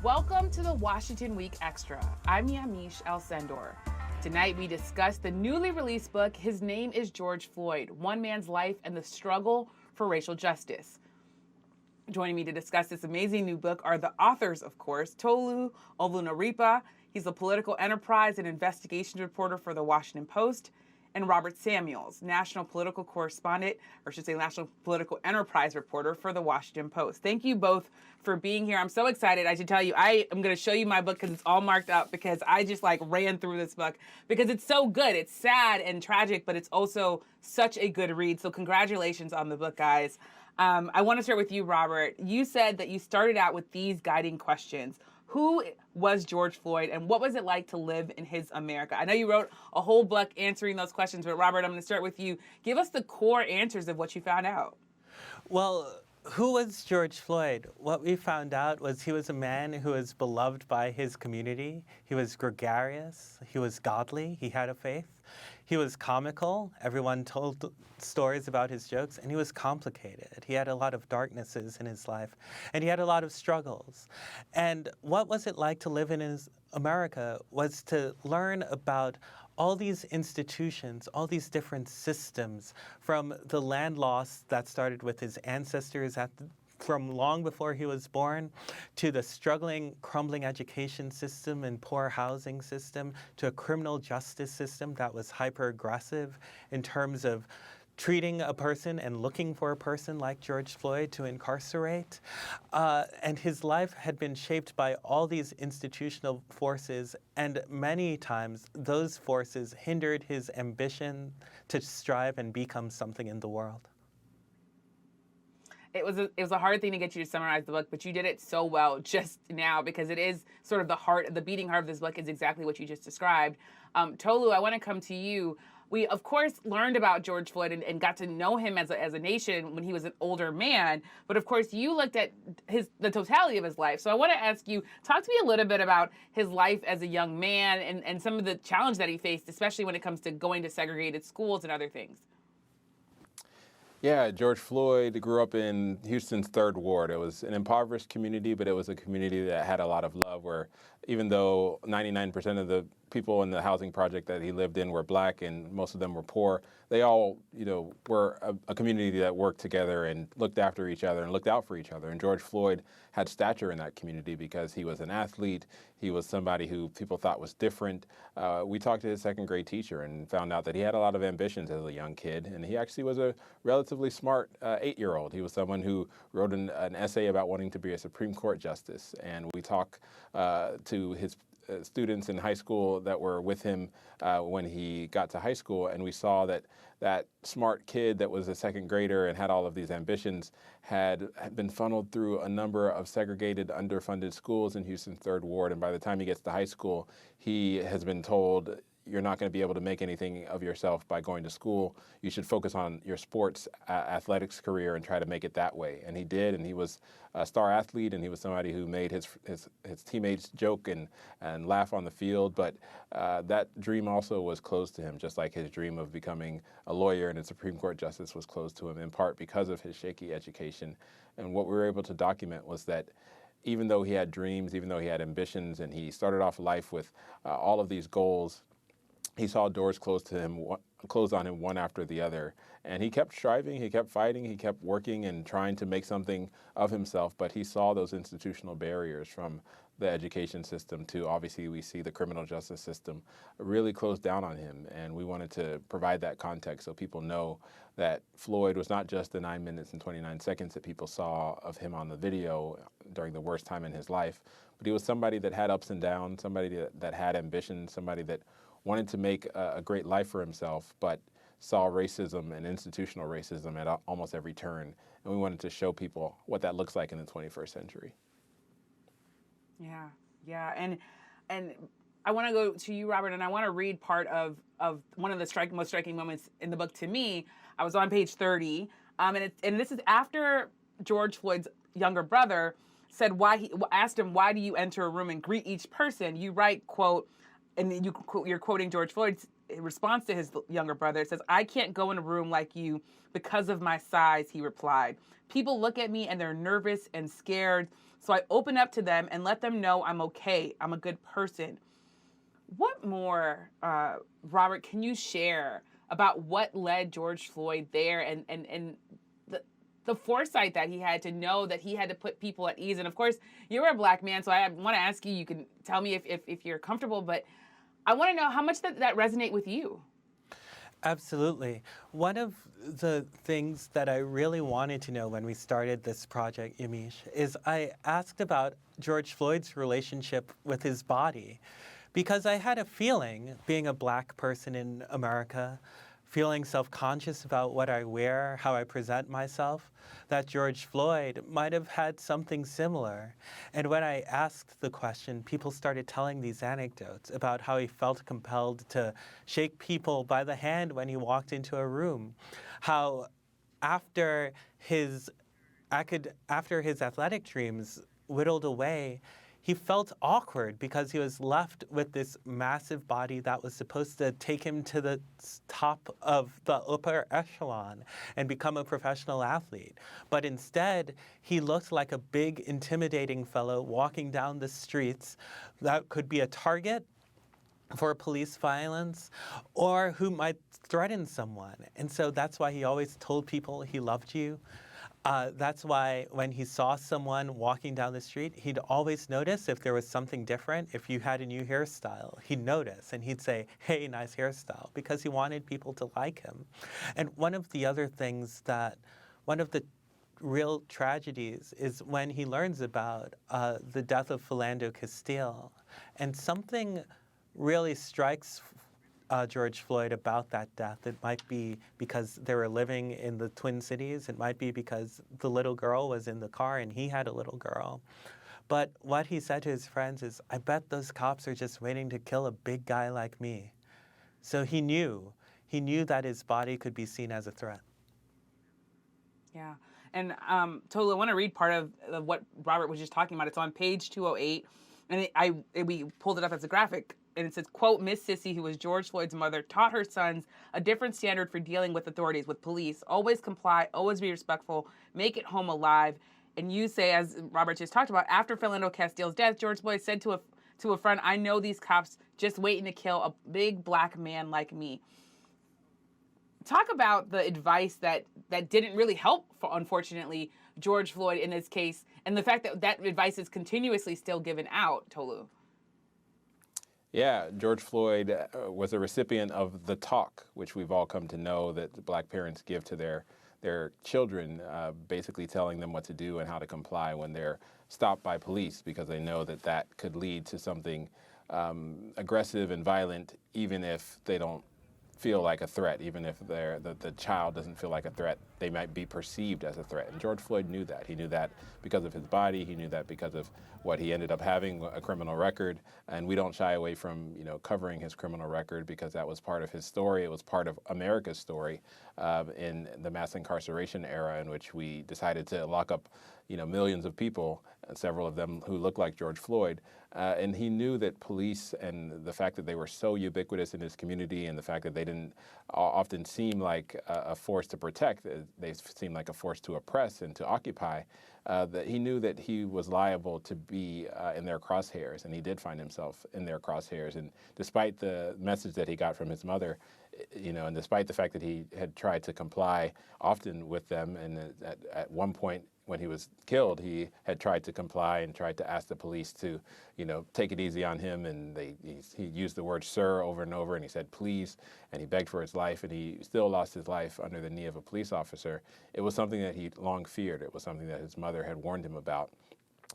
Welcome to the Washington Week Extra. I'm Yamiche Alcindor. Tonight we discuss the newly released book, His Name is George Floyd, One Man's Life and the Struggle for Racial Justice. Joining me to discuss this amazing new book are the authors, of course, Toluse Olorunnipa. He's a political enterprise and investigations reporter for the Washington Post, and Robert Samuels, national political correspondent, or I should say national political enterprise reporter for the Washington Post. Thank you both for being here. I'm so excited. I should tell you, I am going to show you my book because it's all marked up, because I just ran through this book because it's so good. It's sad and tragic, but it's also such a good read. So congratulations on the book, guys. I want to start with you, Robert. You said that you started out with these guiding questions. Who was George Floyd, and what was it like to live in his America? I know you wrote a whole book answering those questions, but Robert, I'm going to start with you. Give us the core answers of what you found out. Well, who was George Floyd? What we found out was he was a man who was beloved by his community. He was gregarious. He was godly. He had a faith. He was comical. Everyone told stories about his jokes, and he was complicated. He had a lot of darknesses in his life, and he had a lot of struggles. And what was it like to live in his America was to learn about all these institutions, all these different systems, from the land loss that started with his ancestors from long before he was born, to the struggling, crumbling education system and poor housing system, to a criminal justice system that was hyper-aggressive in terms of treating a person and looking for a person like George Floyd to incarcerate. And his life had been shaped by all these institutional forces, and many times those forces hindered his ambition to strive and become something in the world. It was a hard thing to get you to summarize the book, but you did it so well just now, because it is sort of the beating heart of this book is exactly what you just described. Tolu, I want to come to you. We, of course, learned about George Floyd and got to know him as a nation when he was an older man. But, of course, you looked at the totality of his life. So I want to ask you, talk to me a little bit about his life as a young man and some of the challenge that he faced, especially when it comes to going to segregated schools and other things. Yeah, George Floyd grew up in Houston's 3rd Ward. It was an impoverished community, but it was a community that had a lot of love, where even though 99% of the people in the housing project that he lived in were black and most of them were poor, they all, were a community that worked together and looked after each other and looked out for each other. And George Floyd had stature in that community because he was an athlete. He was somebody who people thought was different. We talked to his 2nd grade teacher and found out that he had a lot of ambitions as a young kid, and he actually was a relatively smart 8-year-old. He was someone who wrote an essay about wanting to be a Supreme Court justice, and we talked to his students in high school that were with him when he got to high school, and we saw that that smart kid that was a 2nd grader and had all of these ambitions had been funneled through a number of segregated, underfunded schools in Houston's 3rd Ward, and by the time he gets to high school, he has been told, you're not going to be able to make anything of yourself by going to school. You should focus on your sports athletics career and try to make it that way. And he did, and he was a star athlete, and he was somebody who made his teammates joke and laugh on the field. But that dream also was closed to him, just like his dream of becoming a lawyer and a Supreme Court justice was closed to him, in part because of his shaky education. And what we were able to document was that even though he had dreams, even though he had ambitions, and he started off life with all of these goals, he saw doors closed on him one after the other. And he kept striving, he kept fighting, he kept working and trying to make something of himself, but he saw those institutional barriers, from the education system to, obviously, we see the criminal justice system, really closed down on him. And we wanted to provide that context so people know that Floyd was not just the 9 minutes and 29 seconds that people saw of him on the video during the worst time in his life, but he was somebody that had ups and downs, somebody that had ambition, somebody that wanted to make a great life for himself, but saw racism and institutional racism at almost every turn. And we wanted to show people what that looks like in the 21st century. Yeah. And I want to go to you, Robert, and I want to read part of one of the most striking moments in the book to me. I was on page 30, and this is after George Floyd's younger brother said asked him, why do you enter a room and greet each person? You write, quote, and you're quoting George Floyd's response to his younger brother. It says, I can't go in a room like you because of my size, he replied. People look at me and they're nervous and scared. So I open up to them and let them know I'm okay. I'm a good person. What more, Robert, can you share about what led George Floyd there and the foresight that he had to know that he had to put people at ease? And of course, you're a Black man, so I want to ask you, you can tell me if you're comfortable, but I want to know how much that resonate with you. Absolutely. One of the things that I really wanted to know when we started this project, Yamiche, is I asked about George Floyd's relationship with his body, because I had a feeling, being a Black person in America, feeling self-conscious about what I wear, how I present myself, that George Floyd might have had something similar. And when I asked the question, people started telling these anecdotes about how he felt compelled to shake people by the hand when he walked into a room, how after his athletic dreams whittled away, he felt awkward because he was left with this massive body that was supposed to take him to the top of the upper echelon and become a professional athlete. But instead, he looked like a big, intimidating fellow walking down the streets that could be a target for police violence or who might threaten someone. And so that's why he always told people he loved you. That's why when he saw someone walking down the street, he'd always notice if there was something different. If you had a new hairstyle, he'd notice and he'd say, "Hey, nice hairstyle," because he wanted people to like him. And one of the real tragedies is when he learns about the death of Philando Castile. And something really strikes George Floyd about that death. It might be because they were living in the Twin Cities. It might be because the little girl was in the car and he had a little girl. But what he said to his friends is, "I bet those cops are just waiting to kill a big guy like me." So he knew that his body could be seen as a threat. Yeah. And Tolu, I want to read part of what Robert was just talking about. It's on page 208. And we pulled it up as a graphic. And it says, quote, "Miss Sissy, who was George Floyd's mother, taught her sons a different standard for dealing with authorities, with police. Always comply, always be respectful, make it home alive." And you say, as Robert just talked about, after Philando Castile's death, George Floyd said to a friend, "I know these cops just waiting to kill a big Black man like me." Talk about the advice that didn't really help, unfortunately, George Floyd in this case, and the fact that advice is continuously still given out, Tolu. Yeah, George Floyd was a recipient of the talk, which we've all come to know that Black parents give to their children, basically telling them what to do and how to comply when they're stopped by police, because they know that could lead to something aggressive and violent, even if they don't feel like a threat. Even if the child doesn't feel like a threat, they might be perceived as a threat. And George Floyd knew that. He knew that because of his body. He knew that because of what he ended up having, a criminal record. And we don't shy away from covering his criminal record, because that was part of his story. It was part of America's story in the mass incarceration era, in which we decided to lock up millions of people, several of them who looked like George Floyd. And he knew that police, and the fact that they were so ubiquitous in his community, and the fact that they didn't often seem like a force to protect, they seemed like a force to oppress and to occupy, that he knew that he was liable to be in their crosshairs, and he did find himself in their crosshairs. And despite the message that he got from his mother, and despite the fact that he had tried to comply often with them, and at one point when he was killed, he had tried to comply and tried to ask the police to, take it easy on him. And he used the word "sir" over and over, and he said "please," and he begged for his life, and he still lost his life under the knee of a police officer. It was something that he long feared. It was something that his mother had warned him about.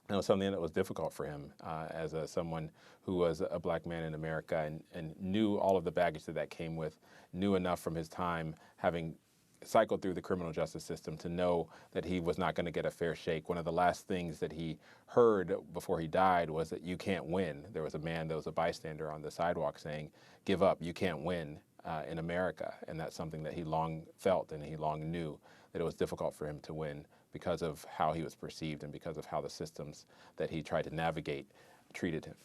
And it was something that was difficult for him as someone who was a Black man in America, and knew all of the baggage that came with, knew enough from his time having cycled through the criminal justice system to know that he was not going to get a fair shake. One of the last things that he heard before he died was that "you can't win." There was a man that was a bystander on the sidewalk saying, "Give up, you can't win in America." And that's something that he long felt, and he long knew that it was difficult for him to win, because of how he was perceived and because of how the systems that he tried to navigate treated him.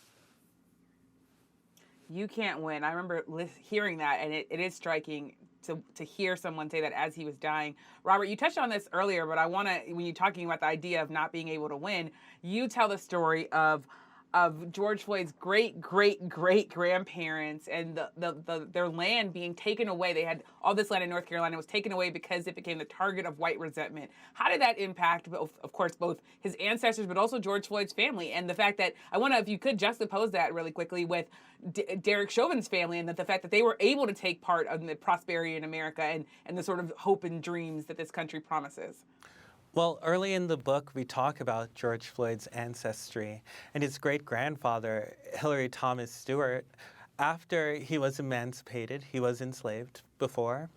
you can't win. I remember hearing that, and it is striking to hear someone say that as he was dying. Robert, you touched on this earlier, but I want to, when you're talking about the idea of not being able to win, you tell the story of George Floyd's great grandparents and their land being taken away. They had all this land in North Carolina was taken away because it became the target of white resentment. How did that impact, both, of course, both his ancestors, but also George Floyd's family? And the fact that, I want to, if you could juxtapose that really quickly with Derek Chauvin's family, and that the fact that they were able to take part in the prosperity in America and the sort of hope and dreams that this country promises. Well, early in the book, we talk about George Floyd's ancestry and his great-grandfather, Hillary Thomas Stewart. After he was emancipated, he was enslaved before,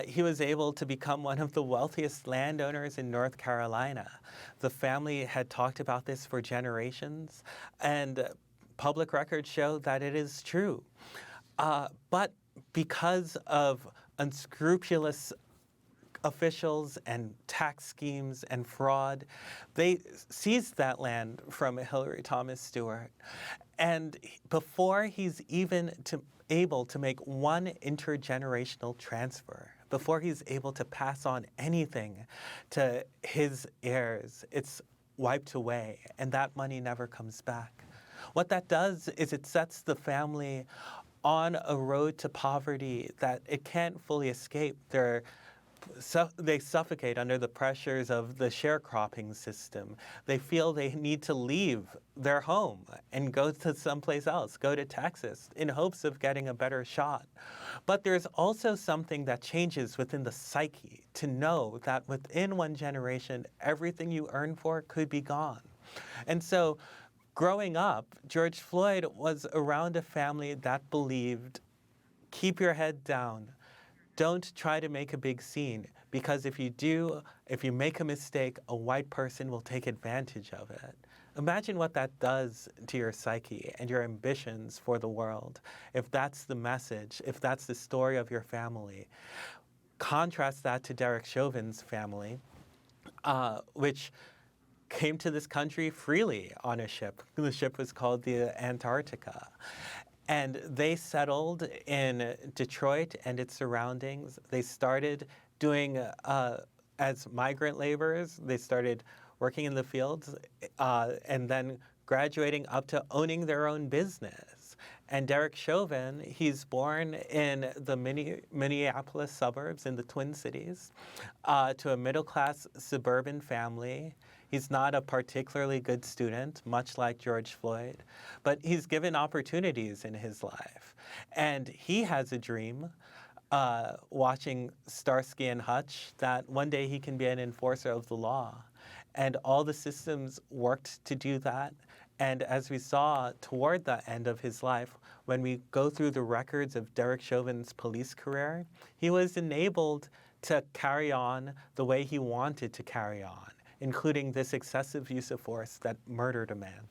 he was able to become one of the wealthiest landowners in North Carolina. The family had talked about this for generations, and public records show that it is true. But because of unscrupulous officials and tax schemes and fraud, they seized that land from Hillary Thomas Stewart. And before he's even able to make one intergenerational transfer, before he's able to pass on anything to his heirs, it's wiped away, and that money never comes back. What that does is it sets the family on a road to poverty that it can't fully escape. They suffocate under the pressures of the sharecropping system. They feel they need to leave their home and go to someplace else, go to Texas, in hopes of getting a better shot. But there's also something that changes within the psyche to know that within one generation, everything you earn for could be gone. And so growing up, George Floyd was around a family that believed, keep your head down. Don't try to make a big scene, because if you do, if you make a mistake, a white person will take advantage of it. Imagine what that does to your psyche and your ambitions for the world, if that's the message, if that's the story of your family. Contrast that to Derek Chauvin's family, which came to this country freely on a ship. The ship was called the Antarctica. And they settled in Detroit and its surroundings. They started doing, as migrant laborers, they started working in the fields and then graduating up to owning their own business. And Derek Chauvin, he's born in the Minneapolis suburbs in the Twin Cities to a middle-class suburban family. He's not a particularly good student, much like George Floyd, but he's given opportunities in his life. And he has a dream, watching Starsky and Hutch, that one day he can be an enforcer of the law. And all the systems worked to do that. And as we saw toward the end of his life, when we go through the records of Derek Chauvin's police career, he was enabled to carry on the way he wanted to carry on, including this excessive use of force that murdered a man.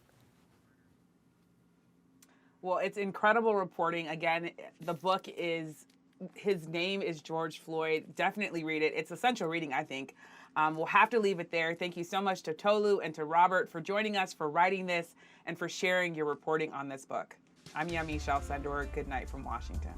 Well, it's incredible reporting. Again, the book is, his name is George Floyd. Definitely read it. It's essential reading, I think. We'll have to leave it there. Thank you so much to Tolu and to Robert for joining us, for writing this, and for sharing your reporting on this book. I'm Yamiche Alcindor. Good night from Washington.